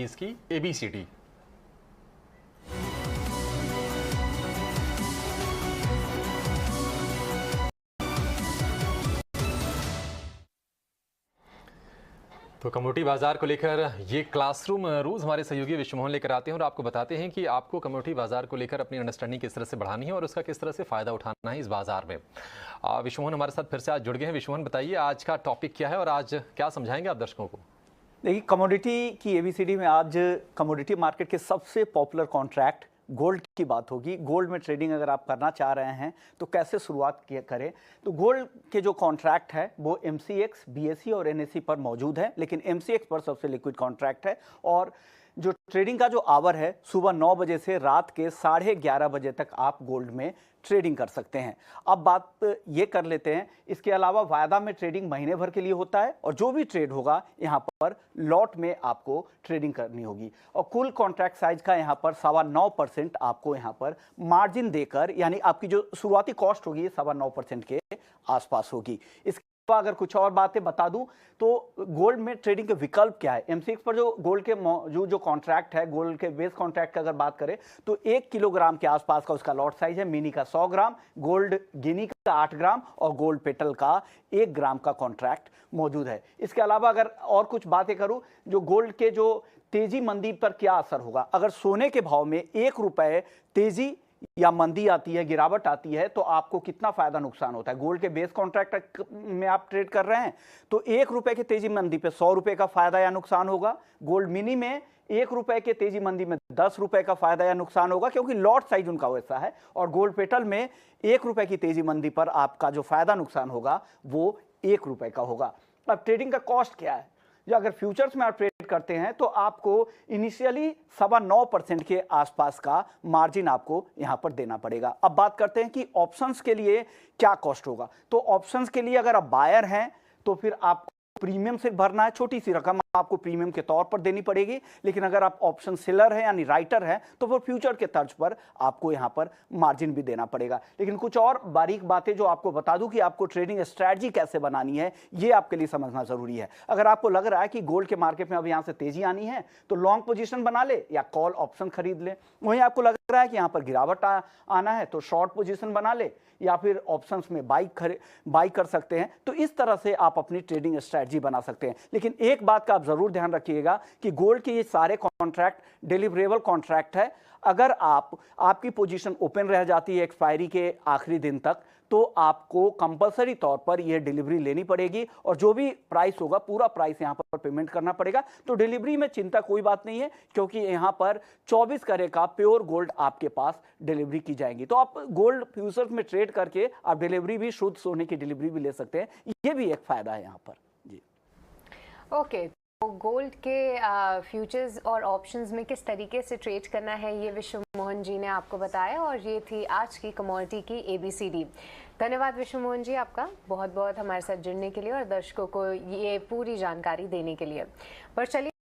Commodities की ABCD। तो commodity बाजार को लेकर ये क्लासरूम रोज हमारे सहयोगी विश्वमोहन लेकर आते हैं और आपको बताते हैं कि आपको कमोडिटी बाजार को लेकर अपनी अंडरस्टैंडिंग किस तरह से बढ़ानी है और उसका किस तरह से फायदा उठाना है इस बाजार में। विश्वमोहन हमारे साथ फिर से आज जुड़ गए हैं। विश्वमोहन, बताइए आज का टॉपिक क्या है और आज क्या समझाएंगे आप दर्शकों को? देखिए, कमोडिटी की ABCD में आज कमोडिटी मार्केट के सबसे पॉपुलर कॉन्ट्रैक्ट गोल्ड की बात होगी। गोल्ड में ट्रेडिंग अगर आप करना चाह रहे हैं तो कैसे शुरुआत करें, तो गोल्ड के जो कॉन्ट्रैक्ट है वो MCX, BSE और NSE पर मौजूद है, लेकिन MCX पर सबसे लिक्विड कॉन्ट्रैक्ट है। और जो ट्रेडिंग का जो आवर है सुबह 9 बजे से रात के 11:30 बजे तक आप गोल्ड में ट्रेडिंग कर सकते हैं। अब बात ये कर लेते हैं, इसके अलावा वायदा में ट्रेडिंग महीने भर के लिए होता है और जो भी ट्रेड होगा यहाँ पर लॉट में आपको ट्रेडिंग करनी होगी। और कुल कॉन्ट्रैक्ट साइज का यहाँ पर 9.25% आपको यहाँ पर मार्जिन देकर, यानी आपकी जो शुरुआती कॉस्ट होगी 9.25% के आसपास होगी। इसके अगर कुछ और बातें बता दूं तो गोल्ड में ट्रेडिंग के विकल्प क्या है। MCX पर जो गोल्ड के मौजूद जो कॉन्ट्रैक्ट है, गोल्ड के बेस कॉन्ट्रैक्ट का अगर बात करें तो 1 किलोग्राम के आसपास का उसका लॉट साइज है। मिनी का 100 ग्राम, गोल्ड गिनी का 8 ग्राम और गोल्ड पेटल का 1 ग्राम का कॉन्ट्रैक्ट मौजूद है। इसके अलावा अगर और कुछ बातें करूं, जो गोल्ड के जो तेजी मंदी पर क्या असर होगा, अगर सोने के भाव में 1 रुपए तेजी या मंदी आती है, गिरावट आती है, तो आपको कितना फायदा नुकसान होता है। गोल्ड के बेस कॉन्ट्रैक्ट में आप ट्रेड कर रहे हैं तो 1 रुपए के तेजी मंदी पे 100 रुपए का फायदा या नुकसान होगा। गोल्ड मिनी में 1 रुपए के तेजी मंदी में 10 रुपए का फायदा या नुकसान होगा, क्योंकि लॉट साइज उनका वैसा है। और गोल्ड पेटल में 1 रुपए की तेजी मंदी पर आपका जो फायदा नुकसान होगा वो 1 रुपए का होगा। अब ट्रेडिंग का कॉस्ट क्या है, जो अगर फ्यूचर्स में आप ट्रेड करते हैं तो आपको इनिशियली 9.25% के आसपास का मार्जिन आपको यहां पर देना पड़ेगा। अब बात करते हैं कि ऑप्शंस के लिए क्या कॉस्ट होगा। तो ऑप्शंस के लिए अगर आप बायर हैं तो फिर आपको प्रीमियम सिर्फ भरना है, छोटी सी रकम आपको प्रीमियम के तौर पर देनी पड़ेगी। लेकिन अगर आप ऑप्शन सेलर है यानी राइटर है तो फिर फ्यूचर के तर्ज पर आपको यहां पर मार्जिन भी देना पड़ेगा। लेकिन कुछ और बारीक बातें जो आपको बता दूं कि आपको ट्रेडिंग स्ट्रैटेजी कैसे बनानी है, ये आपके लिए समझना जरूरी है। अगर आपको लग रहा है कि गोल्ड के मार्केट में अब यहां से तेजी आनी है तो लॉन्ग पोजीशन बना ले या कॉल ऑप्शन खरीद ले। वहीं आपको लग रहा है कि यहां पर गिरावट आना है तो शॉर्ट पोजीशन बना ले या फिर ऑप्शंस में बाई कर सकते हैं। तो इस तरह से आप अपनी ट्रेडिंग स्ट्रैटेजी बना सकते हैं। लेकिन एक बात का आप जरूर ध्यान रखिएगा कि गोल्ड के ये सारे कॉन्ट्रैक्ट डिलीवरेबल कॉन्ट्रैक्ट है। अगर आपकी पोजीशन ओपन रह जाती है एक्सपायरी के आखिरी दिन तक तो आपको कंपलसरी तौर पर यह डिलीवरी लेनी पड़ेगी और जो भी प्राइस होगा पूरा प्राइस यहां पर पेमेंट करना पड़ेगा। तो डिलीवरी में चिंता कोई बात नहीं है, क्योंकि यहां पर 24 कैरेट का प्योर गोल्ड आपके पास डिलीवरी की जाएगी। तो आप गोल्ड फ्यूचर्स में ट्रेड करके आप डिलीवरी भी, शुद्ध सोने की डिलीवरी भी ले सकते हैं। ये भी एक फायदा है यहां पर जी। ओके, तो गोल्ड के फ्यूचर्स और ऑप्शंस में किस तरीके से ट्रेड करना है ये विश्वमोहन जी ने आपको बताया और ये थी आज की कमोडिटी की ABCD। धन्यवाद विश्वमोहन जी आपका बहुत बहुत हमारे साथ जुड़ने के लिए और दर्शकों को ये पूरी जानकारी देने के लिए। पर चलिए